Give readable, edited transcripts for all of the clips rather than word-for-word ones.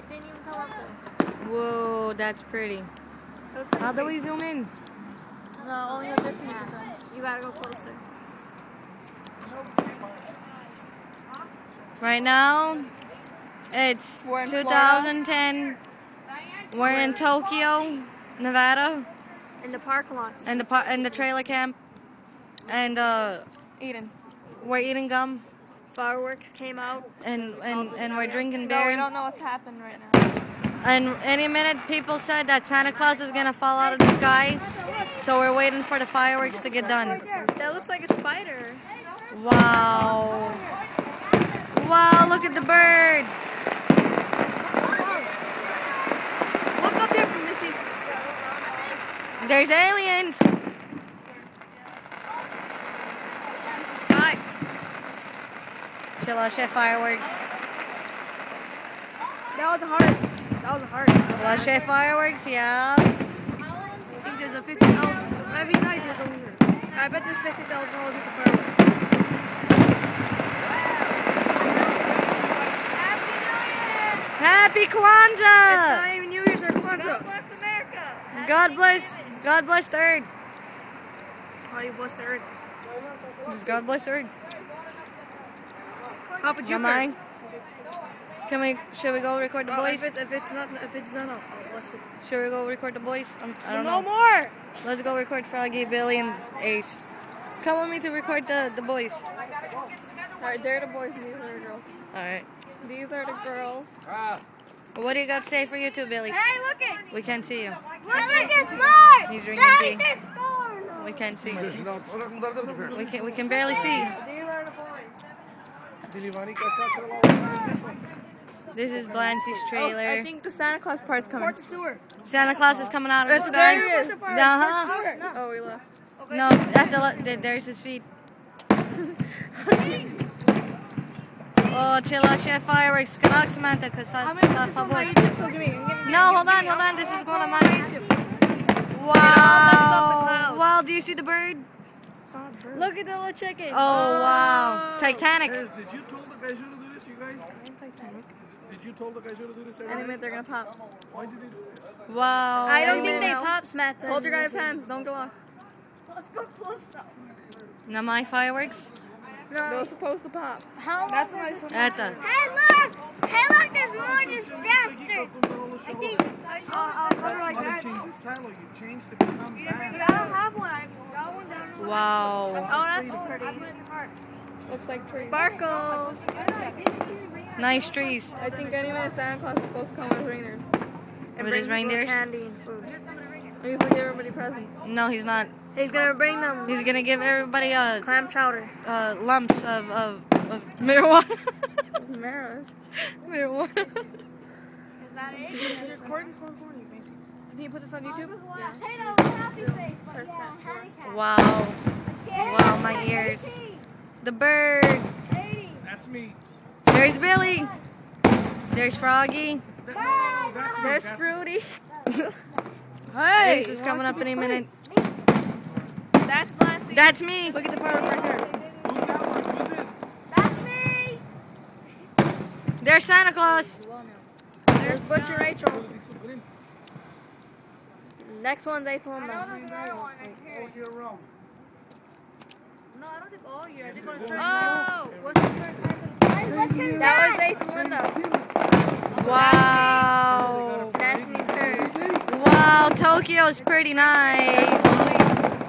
didn't even come up there. Whoa, that's pretty. How do we zoom in? No, only with this hand. You gotta go closer. Right now, it's 2010. We're in Tokyo, Nevada. In the park lots. In the trailer camp. And we're eating gum. Fireworks came out. And we're drinking No, beer. we don't know what's happened right now. And any minute, people said that Santa Claus is gonna fall out of the sky, so we're waiting for the fireworks to get done. That looks like a spider. Wow! Wow! Look at the bird. Look up here, Missy. There's aliens. Sky. Chilashe fireworks. That was a heart. That was a heart. Chilashe fireworks, yeah. I think there's a 50,000. Every night there's a winner. I bet there's $50,000 at the fireworks. Happy Kwanzaa! It's not even New Year's or Kwanzaa. God bless America. God bless the earth. How do you bless the earth? Just God bless the earth. Papa Jupiter. Should we go record the boys? If it's not, I'll bless it. Should we go record the boys? I don't No know. more. Let's go record Froggy, Billy, and Ace. Come with me to record the boys. Alright, they're the boys and these are the girls. Alright. These are the girls. What do you got to say for you two, Billy? Hey, look it! We can't see you. Look, there's more! He's drinking tea. We can't see. We can barely see. These are the boys. This is Blancy's trailer. I think the Santa Claus part's coming. Santa Claus is coming out of the sky. There he is. Uh-huh. Oh, we left. No, there's his feet. Oh, chilashe fireworks. Kanak Samantha, No, hold on. This is going on my YouTube. Wow. Wow, do you see the bird? Look at the little chicken. Oh, wow. Titanic. Did you tell the guys to do this, you guys? Did you tell the guys to do this? Any minute they're gonna pop. Why did they do this? Wow. I don't think they pop, Samantha. Hold your guys' hands. Don't go off. Let's go close up. Now my fireworks? No. They're supposed to pop. How That's a nice one. That's a... Hey, look! Hey, look, there's more disasters. I think... I'll cover like You that. change the silo, you change to become bad. I don't have one. I got one down. Wow. Oh, that's pretty. I put it in the cart. Looks like trees. Sparkles. Nice trees. I think any minute Santa Claus is supposed to come with reindeers. With his reindeers? Candy and food. He's gonna give everybody presents. No, he's not. He's gonna bring them He's gonna give everybody clam chowder. lumps of marijuana. Maros. Marijuana. Is that it? Recording. Can you put this on YouTube? Wow. Wow, my ears. The bird. That's me. There's Billy. There's Froggy. There's Fruity. Hey! Ace is coming up any minute. That's Blancy. That's me. Look at the firework right there. That's me! There's Santa Claus. There's Butch and Rachel. Next one's Ace Linda. No, I don't think all year. I think on the first Oh! What's the first time? That was Ace Linda. Wow. That's me first. Wow, Tokyo's pretty nice.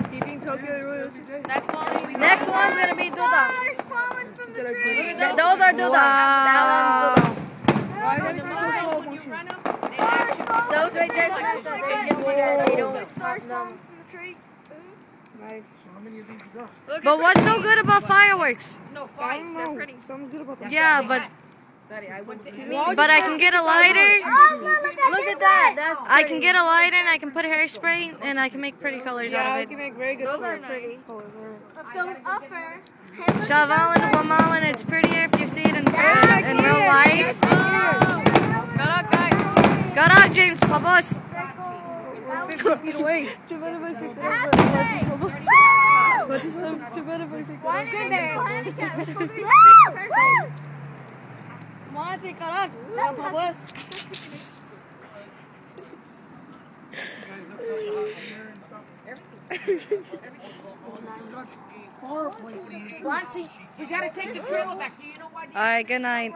Do you think Tokyo is That's Molly. Next one's gonna be Duda. Flowers falling from the tree. Those are Duda. Wow. That one's Duda. Flowers falling Those right there, they don't Flowers falling from the tree. Nice. How many of these you got? But what's so good about fireworks? No, fine. They're pretty. Something's good about that. Yeah, but I can get a lighter. Look at that. That's I can get a lighter and I can put hairspray and I can make pretty colors out of it. make very good. Those are pretty. Those upper. Shavalin and Wamalin, it's prettier if you see it in real life. Good luck, guys. Got out, James, Pabos. 50 feet away. Monty, caralho. Roncie, we gotta take the trailer back. Do you know why? All right, good night.